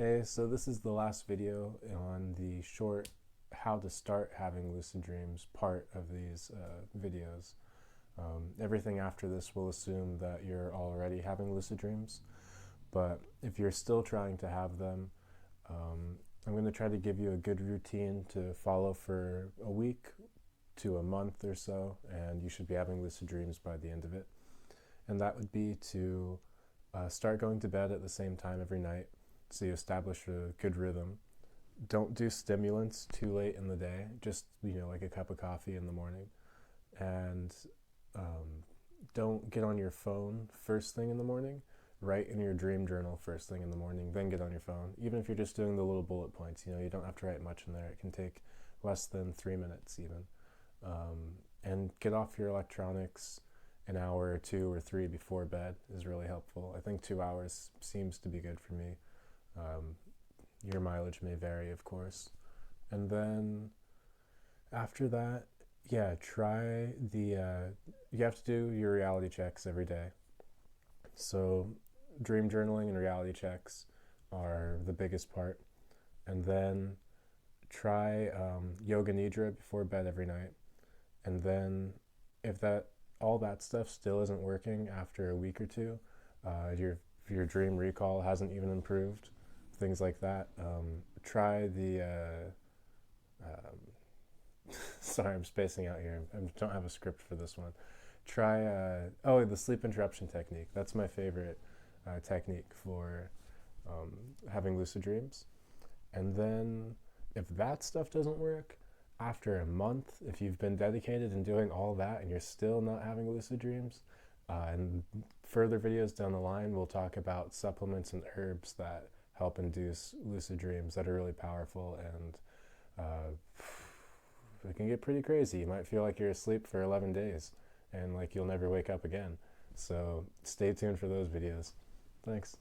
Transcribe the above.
Hey, so this is the last video on the short how to start having lucid dreams part of these videos. Everything after this will assume that you're already having lucid dreams, but if you're still trying to have them, I'm going to try to give you a good routine to follow for a week to a month or so, and you should be having lucid dreams by the end of it. And that would be to start going to bed at the same time every night, so you establish a good rhythm. Don't do stimulants too late in the day, just like a cup of coffee in the morning. And don't get on your phone first thing in the morning. Write in your dream journal first thing in the morning, then get on your phone. Even if you're just doing the little bullet points, you don't have to write much in there. It can take less than 3 minutes even. And get off your electronics an hour or 2 or 3 before bed is really helpful. I think 2 hours seems to be good for me. Your mileage may vary, of course. And then after that, try you have to do your reality checks every day. So dream journaling and reality checks are the biggest part. And then try yoga nidra before bed every night. And then if all that stuff still isn't working after a week or two, your dream recall hasn't even improved, things like that, try the sorry, I'm spacing out here. I don't have a script for this one. Try the sleep interruption technique. That's my favorite technique for having lucid dreams. And then if that stuff doesn't work, after a month, if you've been dedicated and doing all that and you're still not having lucid dreams, and further videos down the line, we'll talk about supplements and herbs that help induce lucid dreams that are really powerful, and it can get pretty crazy. You might feel like you're asleep for 11 days and like you'll never wake up again. So stay tuned for those videos. Thanks.